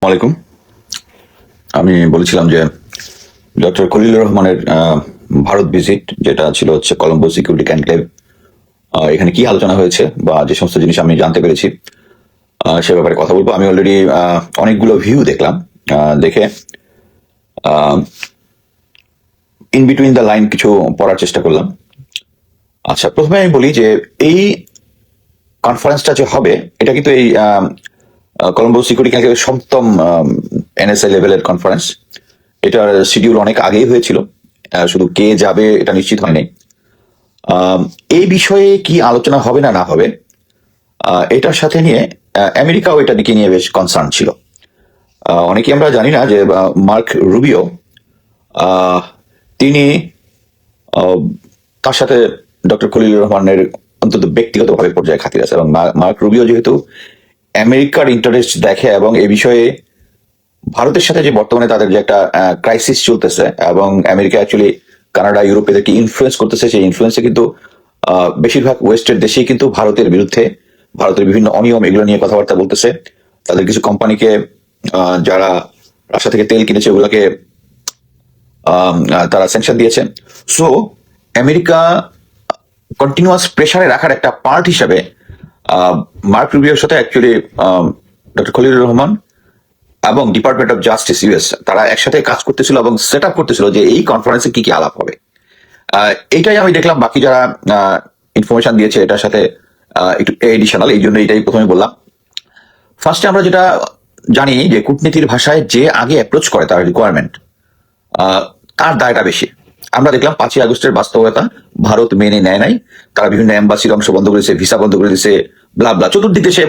আলাইকুম। আমি বলেছিলাম যে ডক্টর খলিলুর রহমানের ভারত ভিজিট যেটা ছিল হচ্ছে কলম্বো সিকিউরিটি কনক্লেভ, এখানে কি আলোচনা হয়েছে বা যে সমস্ত জিনিস আমি জানতে পেরেছি সে ব্যাপারে কথা বলবো। আমি অলরেডি অনেকগুলো ভিউ দেখলাম, দেখে ইন বিটুইন দ্য লাইন কিছু পড়ার চেষ্টা করলাম। আচ্ছা, প্রথমে আমি বলি যে এই কনফারেন্সটা যে হবে এটা কিন্তু এই কলম্বো সিকিউরিটি কনক্লেভের সপ্তম এনএসএ লেভেলের কনফারেন্স। এটার শিডিউল অনেক আগেই হয়েছিল, শুধু কে যাবে এটা নিশ্চিত হয়নি। এই বিষয়ে কি আলোচনা হবে না না হবে এটার সাথে নিয়ে আমেরিকাও এটা দিকে নিয়ে বেশ কনসার্ন ছিল। অনেকেই আমরা জানি না যে মার্ক রুবিও তিনি তার সাথে ডক্টর খলিলুর রহমানের অন্তত ব্যক্তিগতভাবে পর্যায়ে খাতির আছে, এবং মার্ক রুবিও যেহেতু আমেরিকার ইন্টারেস্ট দেখে এবং এই বিষয়ে ভারতের সাথে যে বর্তমানে তাদের যে একটা ক্রাইসিস চলতেছে এবং আমেরিকা অ্যাকচুয়ালি কানাডা ইউরোপ এদেরকে ইনফ্লুয়েন্স করতেছে, সেই ইনফ্লুয়েন্সে কিন্তু বেশিরভাগ ওয়েস্টের দেশেই কিন্তু ভারতের বিরুদ্ধে, ভারতের বিভিন্ন অনিয়ম এগুলো নিয়ে কথাবার্তা বলতেছে। তাদের কিছু কোম্পানিকে যারা রাশিয়া থেকে তেল কিনেছে ওগুলোকে তারা স্যাংশন দিয়েছে। সো আমেরিকা কন্টিনিউয়াস প্রেসারে রাখার একটা পার্ট হিসাবে মার্ক রুবিওর সাথে অ্যাকচুয়ালি ডক্টর খলিলুর রহমান এবং ডিপার্টমেন্ট অফ জাস্টিস ইউএস তারা একসাথে কাজ করতেছিল এবং সেট আপ করতেছিল যে এই কনফারেন্সে কি কি আলাপ হবে। এইটাই আমি দেখলাম। বাকি যারা ইনফরমেশন দিয়েছে এটার সাথে একটু এডিশনাল, এই জন্য এটাই প্রথমে বললাম। ফার্স্টে আমরা যেটা জানি যে কূটনীতির ভাষায় যে আগে অ্যাপ্রোচ করে তার রিকোয়ারমেন্ট, তার দায়টা বেশি। আমরা দেখলাম 5ই আগস্টের বাস্তবতা ভারত মেনে নেয় নাই। তারা বিভিন্ন এম্বাসির অংশ বন্ধ করেছে, ভিসা বন্ধ করে দিয়েছে, ব্লা ব্লা চতুর্দিকে সে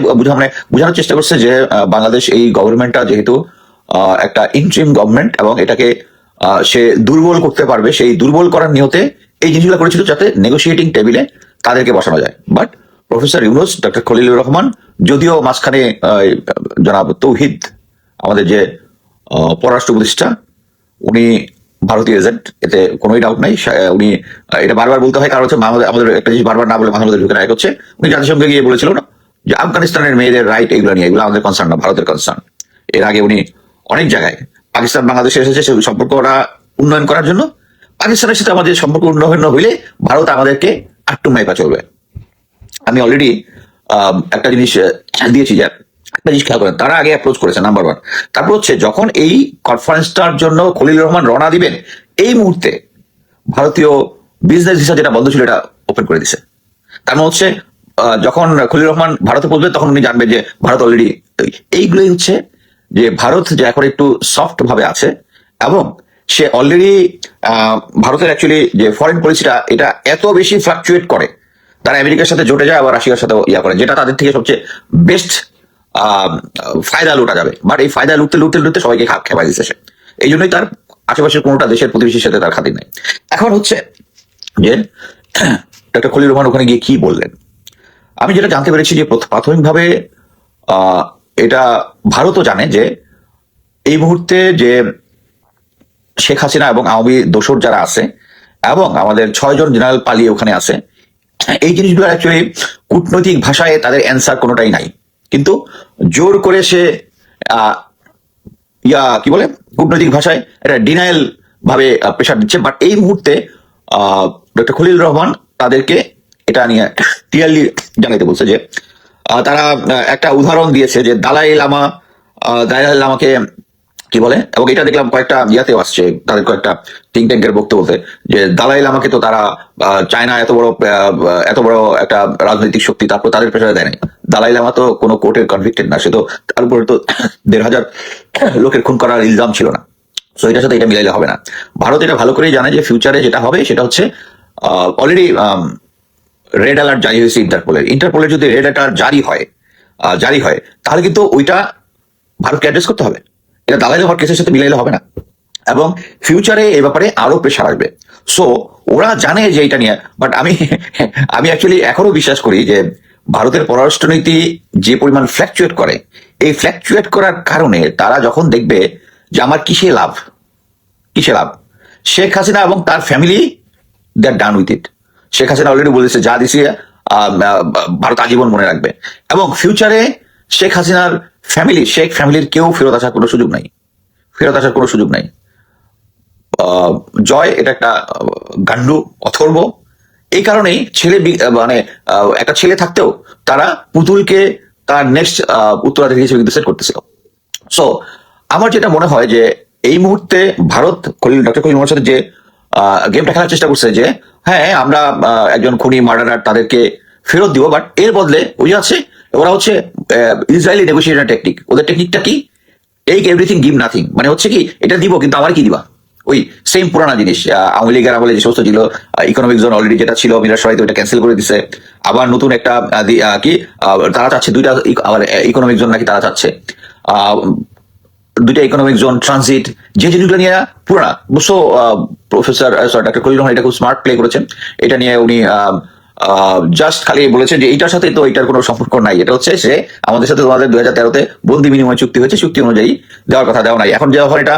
বোঝানোর চেষ্টা করছে যে বাংলাদেশ এই গভর্নমেন্টটা যেহেতু একটা ইন্ট্রিম গভর্নমেন্ট এবং এটাকে সে দুর্বল করতে পারবে, সেই দুর্বল করার নিয়তে এই জিনিসগুলো করেছিল যাতে নেগোসিয়েটিং টেবিলে তাদেরকে বসানো যায়। But professor Yunus, doctor Khalilur Rahman, যদিও মাঝখানে জনাব তৌহিদ আমাদের যে পররাষ্ট্র উপদেষ্টা, উনি ভারতীয় এজেন্ট, এতে কোনোই ডাউট নাই। উনি এটা বারবার বলতে হয় কারণ হচ্ছে আমাদের একটা জিনিস বারবার না বলে মাথার মধ্যে ঢুকে না। এক হচ্ছে উনি জাতিসংঘে গিয়ে বলেছিল না যে আফগানিস্তানের মেয়েদের রাইট এগুলো নিয়ে, এগুলো আমাদের কনসার্ন না, ভারতের কনসার্ন। এর আগে উনি অনেক জায়গায় পাকিস্তান বাংলাদেশে এসেছে সেই সম্পর্কটা উন্নয়ন করার জন্য। পাকিস্তানের সাথে আমাদের সম্পর্ক উন্নয়ন হইলে ভারত আমাদেরকে আট্টু মাইপা চলবে। আমি অলরেডি একটা জিনিস দিয়েছি যে একটা জিনিস খেয়াল করেন, তারা আগে অ্যাপ্রোচ করেছে নাম্বার 1। তারপর হচ্ছে যখন এই কনফারেন্সটার জন্য খলিলুর রহমান রওনা দিবেন, এই মুহূর্তে ভারতীয় বিজনেস ভিসা যেটা বন্ধ ছিল এটা ওপেন করে দিছে। তার মানে হচ্ছে যখন খলিলুর রহমান ভারতে পৌঁছবে তখন উনি জানবেন যে ভারত অলরেডি। এইগুলোই হচ্ছে যে ভারত যে এখন একটু সফট ভাবে আছে এবং সে অলরেডি ভারতের অ্যাকচুয়ালি যে ফরেন পলিসিটা এটা এত বেশি ফ্লাকচুয়েট করে, তারা আমেরিকার সাথে জোটে যায় আবার রাশিয়ার সাথে ইয়া করে, যেটা তাদের থেকে সবচেয়ে বেস্ট ফায়দা লুটা যাবে। বাট এই ফায়দা লুটতে লুটতে লুটতে সবাইকে খেপাই দিচ্ছে সে। এই জন্যই তার আশেপাশের কোনোটা দেশের প্রতিবেশীর সাথে তার খাতির নেই। এখন হচ্ছে যে ডক্টর খলিলুর রহমান ওখানে গিয়ে কি বললেন, আমি যেটা জানতে পেরেছি যে প্রাথমিকভাবে এটা ভারতও জানে যে এই মুহূর্তে যে শেখ হাসিনা এবং আওয়ামী দোসর যারা আছে এবং আমাদের 6 জন জেনারেল পালিয়ে ওখানে আছে, এই জিনিসগুলো অ্যাকচুয়ালি কূটনৈতিক ভাষায় তাদের অ্যান্সার কোনোটাই নাই, কিন্তু জোর করে সে কি বলে কূটনৈতিক ভাষায় এটা ডিনায়াল ভাবে প্রেশার দিচ্ছে। বাট এই মুহূর্তে ডক্টর খলিল রহমান তাদেরকে এটা নিয়ে ক্লিয়ারলি জানাইতে বলছে যে তারা একটা উদাহরণ দিয়েছে যে দালাই লামাকে কি বলে, এবং এটা দেখলাম কয়েকটা ইয়াতেও আসছে তাদের কয়েকটা থিঙ্ক ট্যাঙ্কের বক্তব্য বলতে, যে দালাই লামাকে তো তারা চায়না এত বড় একটা রাজনৈতিক শক্তি, তারপর তাদের প্রেসারে দেয় নাই। দালাই লামা তো কোনো কোর্টের কনভিক্টেড না, সে তো তার উপরে তো 1,500 লোকের খুন করার ইলজাম ছিল না। সো এটার সাথে এটা মিলাইলে হবে না। ভারত এটা ভালো করেই জানে যে ফিউচারে যেটা হবে সেটা হচ্ছে অলরেডি রেড অ্যালার্ট জারি হয়েছে ইন্টারপোলের যদি রেড অ্যালার্ট জারি হয় তাহলে কিন্তু ওইটা ভারতকে অ্যাড্রেস করতে হবে। এটা দালাই লামার কেসের সাথে মিলাইলে হবে না, এবং ফিউচারে এই ব্যাপারে আরো প্রেশার আসবে। সো ওরা জানে যে এটা নিয়ে। বাট আমি অ্যাকচুয়ালি এখনো বিশ্বাস করি যে ভারতের পররাষ্ট্রনীতি যে পরিমাণ ফ্ল্যাকচুয়েট করে, এই ফ্ল্যাকচুয়েট করার কারণে তারা যখন দেখবে যে আমার কিসে লাভ, শেখ হাসিনা এবং তার family they are done with it. Sheikh Hasina already বলেছে যা দিছে ভারত আজীবন মনে রাখবে, এবং ফিউচারে শেখ হাসিনার শেখ ফ্যামিলির কেউ ফেরত আসার কোনো সুযোগ নাই, ফেরত আসার কোনো সুযোগ নাই। জয় এটা একটা গান্ডু, অথর্ব। এই কারণেই মানে একটা ছেলে থাকতেও তারা পুতুলকে তার নেক্সট উত্তরাধিকারী হিসেবে কিন্তু সেট করতেছিল। সো আমার যেটা মনে হয় যে এই মুহূর্তে ভারত ডক্টর খলিল সাথে যে গেমটা খেলার চেষ্টা করছে যে হ্যাঁ আমরা একজন খুনি মার্ডারার তাদেরকে ফেরত দিব, বাট এর বদলে ওই আছে ওরা হচ্ছে ইসরায়েলি নেগোসিয়েশন টেকনিক। ওদের টেকনিকটা কি? টেক এভরিথিং গিভ নাথিং, মানে হচ্ছে কি এটা দিব কিন্তু আমার কি দিবা, ওই সেম পুরানা জিনিস। আওয়ামী লীগের আমলে যে সমস্ত ছিল, ইকোনমিক জোন অলরেডি যেটা ছিল মিরাসরাইতে ওইটা ক্যান্সেল করে দিছে, আবার নতুন একটা কি তারা চাচ্ছে দুইটা আবার ইকোনমিক জোন নাকি তারা চাচ্ছে, দুইটা ইকোনমিক জোন ট্রানজিট, যে জিনিসগুলো নিয়ে পুরানা। So professor doctor Khalil Rahman এটা খুব স্মার্ট প্লে করেছেন। এটা নিয়ে উনি জাস্ট খালি বলেছেন যে এইটার সাথে তো এটার কোনো সম্পর্ক নাই, এটা হচ্ছে সে আমাদের সাথে তোমাদের 2013-তে বন্দি বিনিময় চুক্তি হয়েছে, চুক্তি অনুযায়ী দেওয়ার কথা দেওয়া নাই। এখন যখন এটা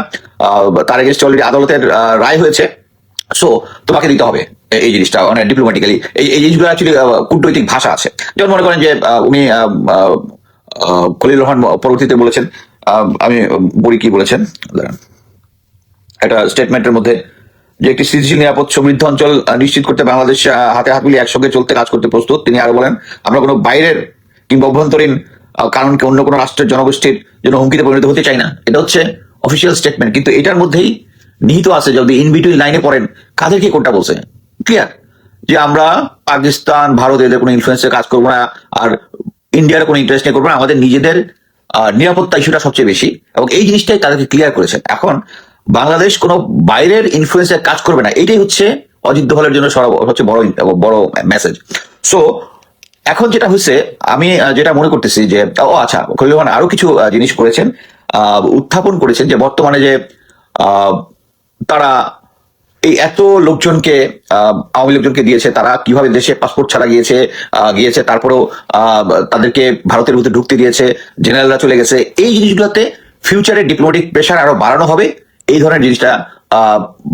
তার এগেনস্টে অলরেডি আদালতের রায় হয়েছে, সো তোমাকে দিতে হবে এই জিনিসটা, মানে ডিপ্লোম্যাটিক্যালি এই জিনিসগুলো অ্যাকচুয়ালি কূটনৈতিক ভাষা আছে। যেমন মনে করেন যে উনি খলিল রহমান পরবর্তীতে বলেছেন, আমি বলি কি বলেছেন একটা স্টেটমেন্টের মধ্যে, যে একটি স্থিতিশীল নিরাপদ সমৃদ্ধ অঞ্চল নিশ্চিত করতে বাংলাদেশ হাতে হাত মিলিয়ে একসঙ্গে চলতে কাজ করতে প্রস্তুত। তিনি আরো বলেন, আমরা কোনো বাইরের কিংবা অভ্যন্তরীণ কারণকে অন্য কোনো রাষ্ট্রের জনগোষ্ঠীর জন্য হুমকিতে পরিণত হতে চাই না। এটা হচ্ছে অফিসিয়াল স্টেটমেন্ট, কিন্তু এটার মধ্যেই নিহিত আছে, যদি ইন বিটুইন লাইনে পড়েন কাদেরকে কোনটা বলছে ক্লিয়ার, যে আমরা পাকিস্তান ভারত এদের কোনো ইনফ্লুয়েন্সে কাজ করবো না, আর ইন্ডিয়ার কোনো ইন্টারেস্ট নিয়ে করবো না, আমাদের নিজেদের নিরাপত্তা ইস্যুটা সবচেয়ে বেশি, এবং এই জিনিসটাই তাদেরকে ক্লিয়ার করেছেন। এখন বাংলাদেশ কোনো বাইরের ইনফ্লুয়েন্সে কাজ করবে না, এটাই হচ্ছে অজিত দোভালের জন্য হচ্ছে বড় বড় মেসেজ। সো এখন যেটা হচ্ছে, আমি যেটা মনে করতেছি যে আচ্ছা খলিল রহমান আরো কিছু জিনিস করেছেন, উত্থাপন করেছেন, যে বর্তমানে যে তারা এই এত লোকজনকে আওয়ামী লোকজনকে দিয়েছে, তারা কিভাবে দেশে পাসপোর্ট ছাড়া গিয়েছে, তারপরেও তাদেরকে ভারতের ভিতরে ঢুকতে দিয়েছে, জেনারেলরা চলে গেছে। এই জিনিসগুলোতে ফিউচারে ডিপ্লোম্যাটিক প্রেশার আরো বাড়ানো হবে, এই ধরনের জিনিসটা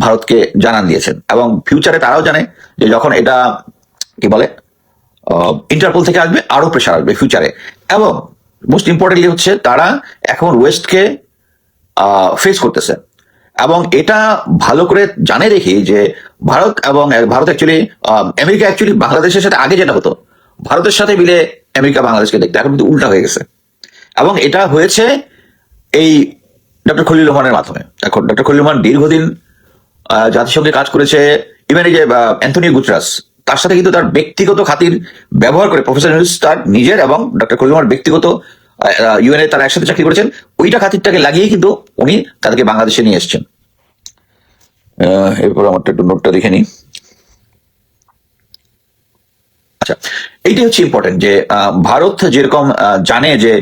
ভারতকে জানান দিয়েছেন। এবং ফিউচারে তারাও জানে যে যখন এটা কি বলে ইন্টারপোল থেকে আসবে, আরো প্রেশার আসবে ফিউচারে। এবং মোস্ট ইম্পর্টেন্টলি হচ্ছে তারা এখন ওয়েস্টকে ফেস করতেছে, এবং এটা ভালো করে জানে দেখি যে ভারত অ্যাকচুয়ালি আমেরিকা অ্যাকচুয়ালি বাংলাদেশের সাথে আগে যেটা হতো, ভারতের সাথে মিলে আমেরিকা বাংলাদেশকে দেখতে, এখন কিন্তু উল্টা হয়ে গেছে। এবং এটা হয়েছে এই ডক্টর খলিল রহমানের মাধ্যমে। এখন ডক্টর খলিল রহমান দীর্ঘদিন জাতিসংঘে কাজ করেছে, ইভেন এই যে অ্যান্থনিও গুতরাস, তার সাথে কিন্তু তার ব্যক্তিগত খাতির ব্যবহার করে প্রফেসর ইউনূস তার নিজের এবং ডক্টর খলিল রহমান ব্যক্তিগত ইউএনএ তারা একসাথে চাকরি করেছেন, ওইটা খাতিরটাকে লাগিয়ে কিন্তু উনি তাদেরকে বাংলাদেশে নিয়ে এসেছেন। এরপর আমারটা একটু নোটটা দেখে নিই। আচ্ছা, এইটাই হচ্ছে ইম্পর্টেন্ট, যে ভারত যেরকম জানে যে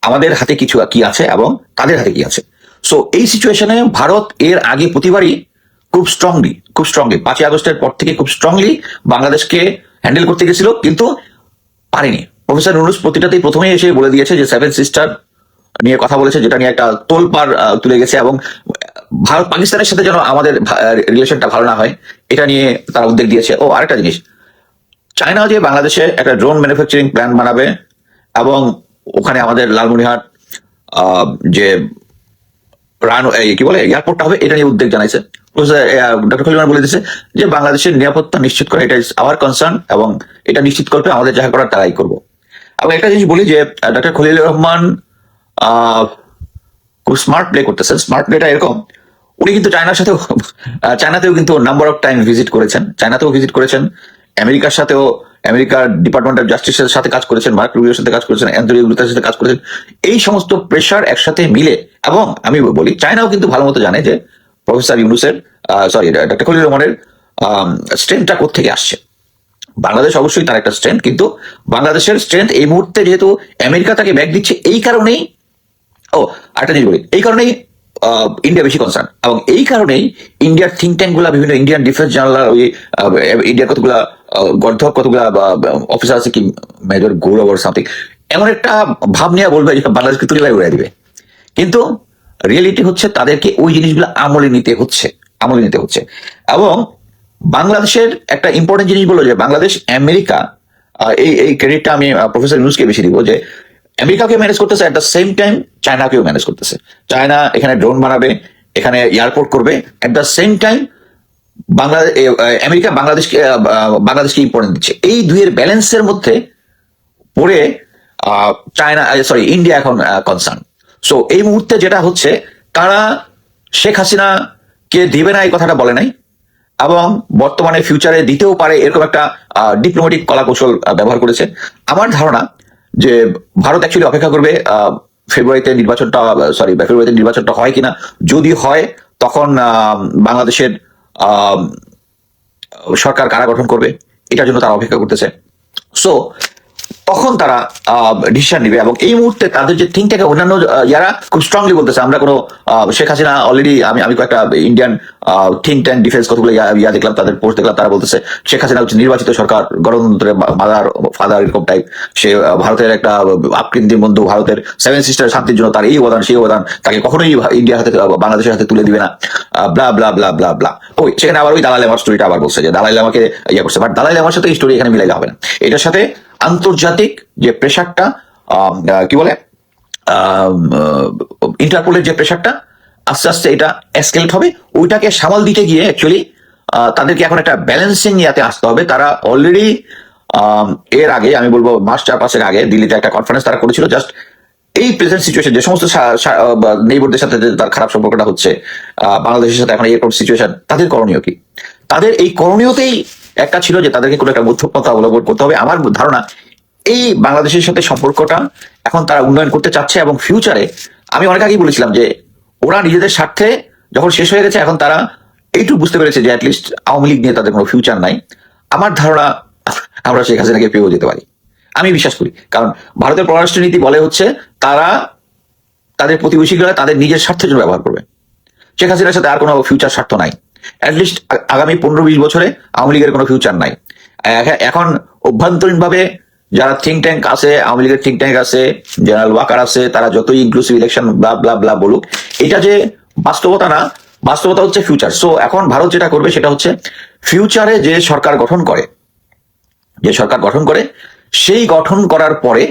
আমাদের হাতে কিছু কি আছে এবং তাদের হাতে কি আছে। সো এই সিচুয়েশনে ভারত এর আগে প্রতিবারই খুব স্ট্রংলি 5ই আগস্টের পর থেকে খুব স্ট্রংলি বাংলাদেশকে হ্যান্ডেল করতে গেছিল, কিন্তু পারেনি। প্রফেসর ইউনূস প্রতিটাতেই প্রথমেই এসে বলে দিয়েছে যে 7 সিস্টার নিয়ে কথা বলেছে, যেটা নিয়ে একটা তোলপাড় তুলে গেছে, এবং ভারত পাকিস্তানের সাথে যেন আমাদের রিলেশনটা ভালো না হয় এটা নিয়ে তারা উদ্যোগ দিয়েছে। আরেকটা জিনিস, চায়না যে বাংলাদেশে একটা ড্রোন ম্যানুফ্যাকচারিং প্ল্যান্ট বানাবে, এবং ওখানে আমাদের লালমনিরহাট যে কি বলে এয়ারপোর্টটা হবে, এটা নিয়ে উদ্যোগ জানাইছে। ডক্টর খলিল রহমান বলে দিয়েছে যে বাংলাদেশের নিরাপত্তা নিশ্চিত করা এটা ইজ আওয়ার কনসার্ন, এবং এটা নিশ্চিত করবে আমাদের যাহা করার তারাই করবো। এবং একটা জিনিস বলি যে ডক্টর খলিল রহমান খুব স্মার্ট প্লে করতেছেন। স্মার্ট প্লেটা এরকম, উনি কিন্তু চায়নাতেও কিন্তু নাম্বার অফ টাইম ভিজিট করেছেন, আমেরিকার সাথেও, আমেরিকার ডিপার্টমেন্ট অফ জাস্টিসের সাথে কাজ করেছেন, মার্ক রুবিওর সাথে কাজ করেছেন, অ্যান্থনি গুতেরেসের সাথে কাজ করেছেন। এই সমস্ত প্রেশার একসাথে মিলে, এবং আমি বলি চায়নাও কিন্তু ভালো মতো জানে যে প্রফেসর ইউনূসের ডক্টর খলিল রহমানের স্ট্রেংথটা কোত্থেকে আসছে। বাংলাদেশ অবশ্যই তার একটা স্ট্রেংথ, কিন্তু বাংলাদেশের স্ট্রেংথ এই মুহূর্তে যেহেতু আমেরিকা তাকে ব্যাক দিচ্ছে, এই কারণেই আরেকটা জিনিস বলি, এই কারণেই ইন্ডিয়া বেশি কনসার্ন, এবং এই কারণেই ইন্ডিয়ার থিঙ্ক ট্যাঙ্ক গুলা, বিভিন্ন ইন্ডিয়ান ডিফেন্স জার্নাল, ওই ইন্ডিয়ার কতগুলা গর্ধব কতগুলা অফিসার আছে, কি মেজর গৌরব আর সামথিং, এমন একটা ভাব নিয়ে বলবে যে বাংলাদেশকে তুলে উড়াই দিবে, কিন্তু রিয়েলিটি হচ্ছে তাদেরকে ওই জিনিসগুলো আমলে নিতে হচ্ছে। এবং বাংলাদেশের একটা ইম্পর্টেন্ট জিনিস বলো যে বাংলাদেশ আমেরিকা, এই ক্রেডিটটা আমি প্রফেসর ইউনূসকে বেশি দিব, যে আমেরিকাকে ম্যানেজ করতেছে, এট দ্য সেম টাইম চায়নাকেও ম্যানেজ করতেছে। চায়না এখানে ড্রোন বানাবে, এখানে এয়ারপোর্ট করবে, at the same time Bangladesh, America বাংলাদেশকে ইম্পর্টেন্ট দিচ্ছে। এই দুইয়ের ব্যালেন্সের মধ্যে পড়ে চায়না, সরি, ইন্ডিয়া এখন কনসার্ন। সো এই মুহূর্তে যেটা হচ্ছে, তারা শেখ হাসিনা কে দিবে না এই কথাটা বলে নাই, এবং বর্তমানে ফিউচারে দিতেও পারে এরকম একটা ডিপ্লোম্যাটিক কলাকৌশল ব্যবহার করেছে। আমার ধারণা যে ভারত অ্যাকচুয়ালি অপেক্ষা করবে ফেব্রুয়ারিতে নির্বাচনটা হয় কিনা। যদি হয়, তখন বাংলাদেশের সরকার কারা গঠন করবে এটার জন্য তারা অপেক্ষা করতেছে। সো তখন তারা ডিসিশন নিবে। এবং এই মুহূর্তে তাদের যে থিঙ্ক ট্যাঙ্ক, অন্যান্য যারা খুব স্ট্রংলি বলতেছে আমরা কোনো শেখ হাসিনা অলরেডি, আমি কয়েকটা ইন্ডিয়ান থিঙ্ক ট্যাঙ্ক ডিফেন্স কতগুলো ইয়া দেখলাম, তাদের পোস্ট দেখলাম, তারা বলতেছে শেখ হাসিনা হচ্ছে নির্বাচিত সরকার, গণতন্ত্রের মাদার ফাদার, এরকম টাইপ। সে ভারতের একটা আকৃতির বন্ধু, ভারতের 7 সিস্টার শান্তির জন্য তার এই অবদান সেই অবদান, তাকে কখনোই ইন্ডিয়ার হাতে, বাংলাদেশের হাতে তুলে দিবে না, ব্লা ব্লা ব্লা ব্লা ব্লা। ওই সেখানে আবার ওই দালাল লামার স্টোরিটা আবার বলছে যে দালাল লামাকে ইয়ে করছে, বাট দালাল লামার সাথে এই স্টোরি এখানে মিলাইলে হবে না। এটার সাথে আন্তর্জাতিক যে প্রেশারটা, কি বলে, ইন্টারপোলের যে প্রেশারটা আস্তে আস্তে এটা এসকেলেট হবে, ওইটাকে সামাল দিতে গিয়ে অ্যাকচুয়ালি তাদেরকে এখন একটা ব্যালেন্সিং ইয়াতে আসতে হবে। তারা অলরেডি এর আগে, আমি বলবো মাস 4-5 আগে দিল্লিতে একটা কনফারেন্স তারা করেছিল, জাস্ট এই প্রেজেন্ট সিচুয়েশন, যে সমস্ত নেইবারদের সাথে তার খারাপ সম্পর্কটা হচ্ছে, বাংলাদেশের সাথে এখন এরকম সিচুয়েশন, তাদের করণীয় কি। তাদের এই করণীয়তেই একটা ছিল যে তাদেরকে কোনো একটা মধ্যপন্থা অবলম্বন করতে হবে। আমার ধারণা এই বাংলাদেশের সাথে সম্পর্কটা এখন তারা উন্নয়ন করতে চাচ্ছে, এবং ফিউচারে, আমি অনেক আগেই বলেছিলাম যে ওরা নিজেদের স্বার্থে যখন শেষ হয়ে গেছে, এখন তারা এইটুকু বুঝতে পেরেছে যে অ্যাটলিস্ট আওয়ামী লীগ নিয়ে তাদের কোনো ফিউচার নাই। আমার ধারণা আমরা শেখ হাসিনাকে পেয়েও যেতে পারি, আমি বিশ্বাস করি। কারণ ভারতের পররাষ্ট্রনীতি বলে হচ্ছে তারা তাদের প্রতিবেশীগুলো তাদের নিজের স্বার্থের জন্য ব্যবহার করবে। শেখ হাসিনার সাথে আর কোনো ফিউচার স্বার্থ নাই, অ্যাটলিস্ট আগামী 15-20 বছরে আওয়ামী লীগের কোনো ফিউচার নাই। এখন অভ্যন্তরীণ ভাবে যারা থিঙ্ক ট্যাঙ্ক আছে, আওয়ামী লীগের থিঙ্ক ট্যাঙ্ক আছে, জেনারেল ওয়াকার আছে, তারা যতই ইনক্লুসিভ ইলেকশন ব্লা ব্লা ব্লা বলুক, এটা যে বাস্তবতা না, বাস্তবতা হচ্ছে ফিউচার। সো এখন ভারত যেটা করবে সেটা হচ্ছে ফিউচারে যে সরকার গঠন করে সেই গঠন করার পরে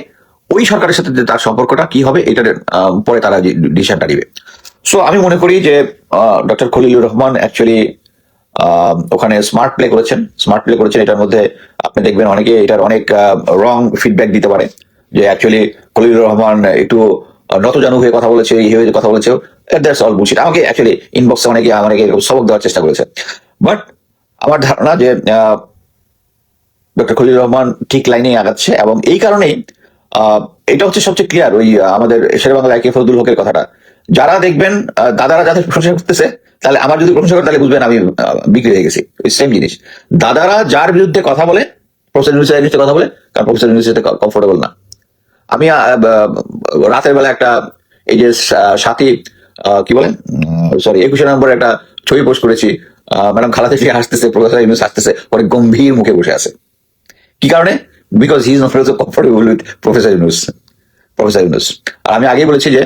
ওই সরকারের সাথে তার সম্পর্কটা কি হবে, এটার পরে তারা ডিসিশনটা নিবে। সো আমি মনে করি যে ডক্টর খলিলুর রহমান অ্যাকচুয়ালি ওখানে স্মার্ট প্লে করেছেন। এটার মধ্যে আপনি দেখবেন অনেকে এটার অনেক রং ফিডব্যাক দিতে পারে, যে অ্যাকচুয়ালি খলিলুর রহমান একটু নতজানু হয়ে কথা বলেছে, এই হয়ে কথা বলেছে। That's all bullshit. আমাকে অ্যাকচুয়ালি ইনবক্সে অনেকে সবক দেওয়ার চেষ্টা করেছে, বাট আমার ধারণা যে ডক্টর খলিলুর রহমান ঠিক লাইনে আগাচ্ছে, এবং এই কারণেই এটা হচ্ছে সবচেয়ে ক্লিয়ার। ওই আমাদের শেরে বাংলা একে ফজলুল হকের কথাটা, যারা দেখবেন দাদারা যাদের প্রশংসা করতেছে, তাহলে আমার যদি প্রশংসা করে তাহলে বুঝবেন আমি বিক্রি হয়ে গেছি। ওই সেম জিনিস, দাদারা যার বিরুদ্ধে কথা বলে, প্রফেসর ইউনূসের বিরুদ্ধে কথা বলে, কারণ প্রফেসর ইউনূসের সাথে কমফোর্টেবল না। আমি রাতের বেলা একটা, এই যে সাথী, কি বলে, সরি, 21 নম্বরে একটা ছবি পোস্ট করেছি, ম্যাডাম খালাতে ফিরে হাসতেছে, প্রফেসর ইউনূস হাসতেছে, অনেক গম্ভীর মুখে বসে আছে। কি কারণে? Because he is not also comfortable with professor Yunus. আর আমি আগেই বলেছি যে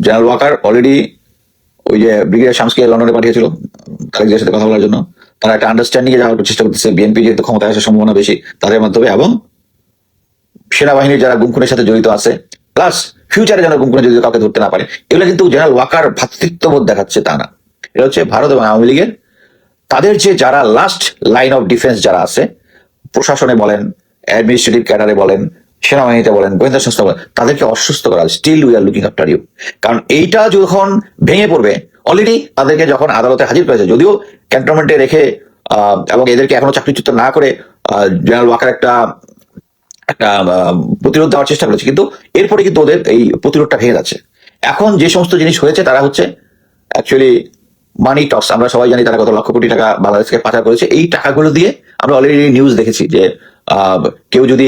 জেনারেল ওয়াকার অলরেডি ওই যে ব্রিগেডিয়ার শামসকে লন্ডনে পাঠিয়েছিল তারেকদের সাথে কথা বলার জন্য। তারা একটা আন্ডারস্ট্যান্ডিং এ যাওয়ার চেষ্টা করতেছে, বিএনপি যেহেতু ক্ষমতায় আসার সম্ভাবনা বেশি তাদের মাধ্যমে, এবং সেনাবাহিনীর যারা গুমখুনের সাথে জড়িত আছে, প্লাস ফিউচারে যেন গুমখুনে যদি কাউকে ধরতে না পারে। এগুলো কিন্তু জেনারেল ওয়াকার ভ্রাতৃত্ববোধ দেখাচ্ছে, তা না। এটা হচ্ছে ভারত এবং আওয়ামী লীগের তাদের যে যারা লাস্ট লাইন অফ ডিফেন্স যারা আছে, প্রশাসনে বলেন, অ্যাডমিনিস্ট্রেটিভ ক্যাডারে বলেন, সেনাবাহিনীতে বলেন, গোয়েন্দা সংস্থা বলেন, তাদেরকে অসুস্থ করা। Still we are looking after you. কারণ এইটা যখন ভেঙে পড়বে, অলরেডি তাদেরকে যখন আদালতে হাজির করেছে, যদিও ক্যান্টনমেন্টে রেখে এবং এদেরকে এখনো চাকরিচ্যুত না করে জেনারেল ওয়াকার একটা একটা প্রতিরোধ দেওয়ার চেষ্টা করেছে, কিন্তু এরপরে কিন্তু ওদের এই প্রতিরোধটা ভেঙে যাচ্ছে। এখন যে সমস্ত জিনিস হয়েছে, তারা হচ্ছে অ্যাকচুয়ালি মানি টক্স। আমরা সবাই জানি তারা কত লক্ষ কোটি টাকা বাংলাদেশকে পাচার করেছে। এই টাকাগুলো দিয়ে আমরা অলরেডি নিউজ দেখেছি যে কেউ যদি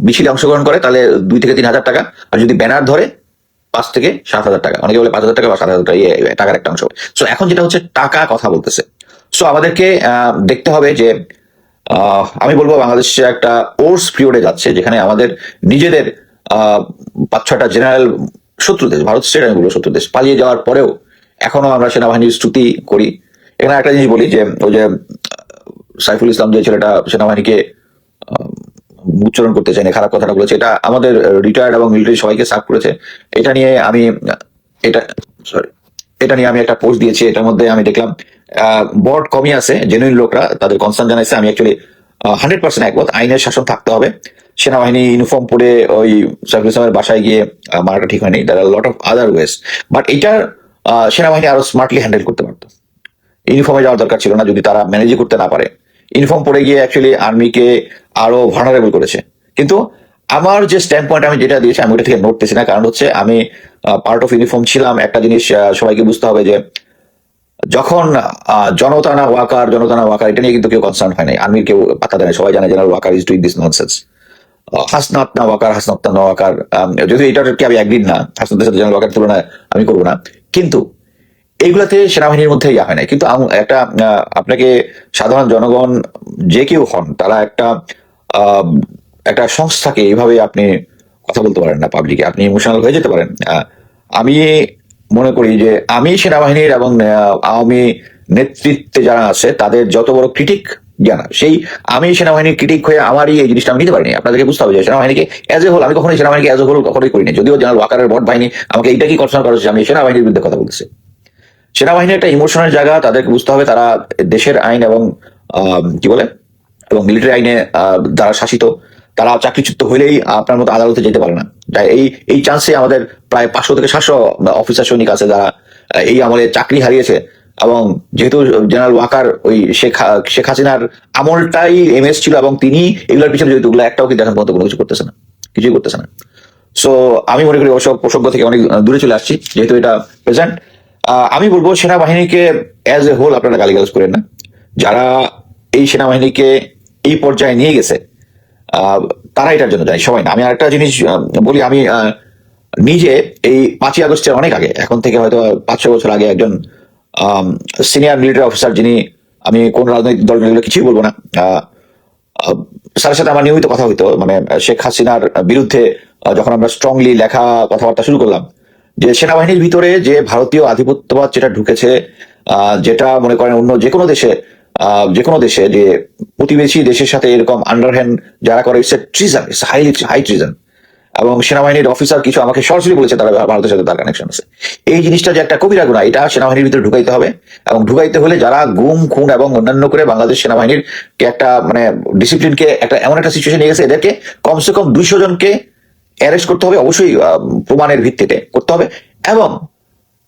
মিছিলে অংশগ্রহণ করে তাহলে 2 থেকে 3 হাজার টাকা, আর যদি ব্যানার ধরে 5 থেকে 7 হাজার টাকা, অনেকে বলে 5 হাজার টাকা বা 7 হাজার টাকা, টাকার একটা অংশ। সো এখন যেটা হচ্ছে টাকা কথা বলতেছে। সো আমাদেরকে দেখতে হবে যে আমি বলবো বাংলাদেশে একটা কোর্স পিরিয়ডে যাচ্ছে, যেখানে আমাদের নিজেদের 5-6টা জেনারেল শত্রু দেশ, ভারত স্টেট আমি বলবো শত্রু দেশ, পালিয়ে যাওয়ার পরেও এখনো আমরা সেনাবাহিনীর স্তুতি করি। এখানে একটা জিনিস বলি যে ওই যে সাইফুল ইসলাম যে ছেলেটা সেনাবাহিনীকে উচ্চারণ করতে চাই না, খারাপ কথাটা বলেছে, এটা আমাদের রিটায়ার্ড এবং মিলিটারি সবাইকে সাফ করেছে। এটা নিয়ে আমি এটা সরি এটা নিয়ে আমি একটা পোস্ট দিয়েছি। এটার মধ্যে আমি দেখলাম বট কমই আছে, জেনুইন লোকরা তাদের কনসার্ন জানাইছে। আমি অ্যাকচুয়ালি 100% একমত, আইনের শাসন থাকতে হবে। সেনাবাহিনী ইউনিফর্ম পরে ওই সাইফুল ইসলামের বাসায় গিয়ে মারাটা ঠিক হয়নি। There are lot of other ways, but এটার সেনাবাহিনী আরো স্মার্টলি হ্যান্ডেল করতে পারতো। ইউনিফর্মে যাওয়ার দরকার ছিল না যদি তারা ম্যানেজই করতে না পারে। ইউনিফর্ম পরে গিয়ে অ্যাকচুয়ালি আর্মিকে আরো ভার্নারেবল করেছে। কিন্তু আমার যে স্ট্যান্ড পয়েন্ট আমি যেটা দিয়েছি, আমি ওটা থেকে নড়তেছি না। কারণ হচ্ছে আমি পার্ট অফ ইউনিফর্ম ছিলাম। একটা জিনিস সবাইকে বুঝতে হবে যে যখন জনতা না ওয়াকার এটা নিয়ে কিন্তু কেউ কনসার্ন হয় নাই, আর্মির কেউ পাত্তা দেয় না। সবাই জানে general Waker is doing this nonsense. Hasnat না ওয়াকার, হাসনাত না ওয়াকার, যদিও এটাকে আমি একদিন না, হাসনাতের সাথে জেনারেল ওয়াকার তুলনা আমি করবো না। কিন্তু এইগুলাতে সেনাবাহিনীর মধ্যে ইয়া হয় না। কিন্তু একটা আপনাকে সাধারণ জনগণ যে কেউ হন, তারা আহ, একটা সংস্থাকে এইভাবে আপনি কথা বলতে পারেন না পাবলিকে, আপনি ইমোশনাল হয়ে যেতে পারেন। আমি মনে করি যে আমি সেনাবাহিনীর এবং আওয়ামী নেতৃত্বে যারা আছে তাদের যত বড় ক্রিটিক জানা, সেই আমি সেনাবাহিনীর ক্রিটিক হয়ে আমারই এই জিনিসটা আমি নিতে পারিনি। আপনাদেরকে বুঝতে হবে যে সেনাবাহিনীকে এজ এ হোল, আমি কখনোই সেনাবাহিনীকে এজ এ হোল কখনোই করিনি। যদিও জেনারেল ওয়াকারের বট বাহিনী আমাকে এইটা কি কনসার্ন করেছে, আমি সেনাবাহিনীর বিরুদ্ধে কথা বলতেছি। সেনাবাহিনী একটা ইমোশনাল জায়গা, তাদেরকে বুঝতে হবে তারা দেশের আইন এবং কি বলে এবং মিলিটারি আইনে দ্বারা শাসিত। তারা চাকরিচ্যুত হইলেই আপনার মতো আদালতে যেতে পারে না। তাই এই চান্সে আমাদের প্রায় 500 থেকে 700 অফিসার সৈনিক আছে যারা এই আমলে চাকরি হারিয়েছে। এবং যেহেতু জেনারেল ওয়াকার ওই শেখ হাসিনার আমলটাই এমএস ছিল এবং তিনি এগুলোর পিছনে যেহেতু একটাও কিন্তু এখন পর্যন্ত কোনো কিছু করতেছে না, কিছুই করতেছে না। সো আমি মনে করি ওসব প্রসঙ্গ থেকে অনেক দূরে চলে আসছি, যেহেতু এটা প্রেজেন্ট। আমি বলবো সেনাবাহিনীকে অ্যাজ এ হোল আপনারা গালিগালাজ করেন না। যারা এই সেনাবাহিনীকে এই পর্যায়ে নিয়ে গেছে তারা এটার জন্য যায়, সবাই না। আমি আরেকটা জিনিস বলি, আমি নিজে এই 5ই আগস্টের অনেক আগে, এখন থেকে হয়তো 5-6 বছর আগে, একজন সিনিয়র মিলিটারি অফিসার, যিনি, আমি কোন রাজনৈতিক দল কিছুই বলবো না, স্যারের সাথে আমার নিয়মিত কথা হইতো, মানে শেখ হাসিনার বিরুদ্ধে যখন আমরা স্ট্রংলি লেখা কথাবার্তা শুরু করলাম, যে সেনাবাহিনীর ভিতরে যে ভারতীয় আধিপত্যবাদ যেটা ঢুকেছে, যেটা মনে করেন অন্য যে কোনো দেশে যে প্রতিবেশী দেশের সাথে এরকম আন্ডারহ্যান্ড যারা করে, it's a treason, it's high treason. এবং সেনাবাহিনীর অফিসার কিছু আমাকে সরাসরি বলেছে তারা ভারতের সাথে তার কানেকশন আছে। এই জিনিসটা যে একটা কবিরা গুণা, এটা সেনাবাহিনীর ভিতরে ঢুকাইতে হবে। এবং ঢুকাইতে হলে যারা গুম খুন এবং অন্যান্য করে বাংলাদেশ সেনাবাহিনীর একটা মানে ডিসিপ্লিনকে একটা এমন একটা সিচুয়েশন নিয়ে গেছে, এদেরকে কমসে কম 200 জনকে অ্যারেস্ট করতে হবে, অবশ্যই প্রমাণের ভিত্তিতে করতে হবে। এবং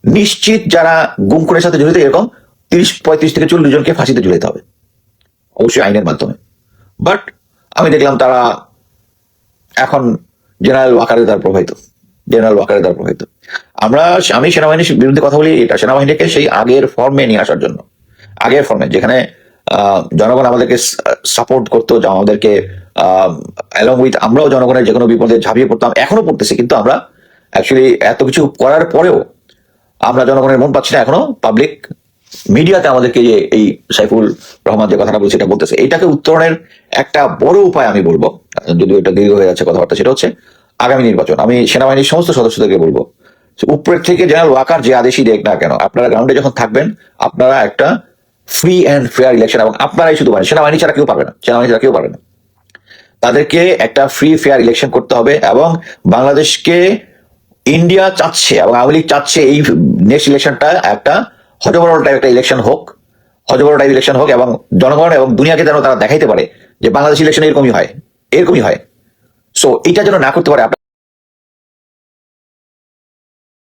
নিশ্চিত যারা গুম খুনের সাথে জড়িত এরকম 35 থেকে 40 জনকে ফাঁসিতে ঝুলাইতে হবে, অবশ্যই আইনের মাধ্যমে। বাট আমি দেখলাম তারা এখন জেনারেল ওয়াকারের দ্বারা প্রভাবিত। আমি সেনাবাহিনীর বিরুদ্ধে কথা বলি এটা সেনাবাহিনীকে সেই আগের ফর্মে নিয়ে আসার জন্য, আগের ফর্মে যেখানে জনগণ আমাদেরকে সাপোর্ট করতো, আমাদেরকে অ্যালং উইথ আমরাও জনগণের যে কোনো বিপদে ঝাঁপিয়ে পড়তাম, এখনো পড়তেছি। কিন্তু আমরা অ্যাকচুয়ালি এত কিছু করার পরেও আমরা জনগণের মন পাচ্ছি না। এখনো পাবলিক মিডিয়াতে আমাদেরকে যে এই সাইফুল রহমান যে কথাটা বলছে এটা বলতেছে, এটাকে উত্তরণের একটা বড় উপায় আমি বলবো, যদিও এটা দীর্ঘ হয়ে যাচ্ছে কথাবার্তা, সেটা হচ্ছে আগামী নির্বাচন। আমি সেনাবাহিনীর সমস্ত সদস্যদেরকে বলবো, উপরের থেকে জেনারেল ওয়াকার যে আদেশই দেখ না কেন, আপনারা গ্রাউন্ডে যখন থাকবেন আপনারা একটা ফ্রি অ্যান্ড ফেয়ার ইলেকশন, এবং আপনারাই শুধু পারেন, সেনাবাহিনী ছাড়া কেউ পারবে না, তাদেরকে একটা ফ্রি ফেয়ার ইলেকশন করতে হবে। এবং বাংলাদেশকে ইন্ডিয়া চাচ্ছে এবং আওয়ামী লীগ চাচ্ছে এই নেক্সট ইলেকশনটা একটা হজবরল টাইপ একটা ইলেকশন হোক, এবং জনগণ এবং দুনিয়াকে যেন তারা দেখাইতে পারে যে বাংলাদেশ ইলেকশন এরকমই হয়। সো এটা যেন না করতে পারে।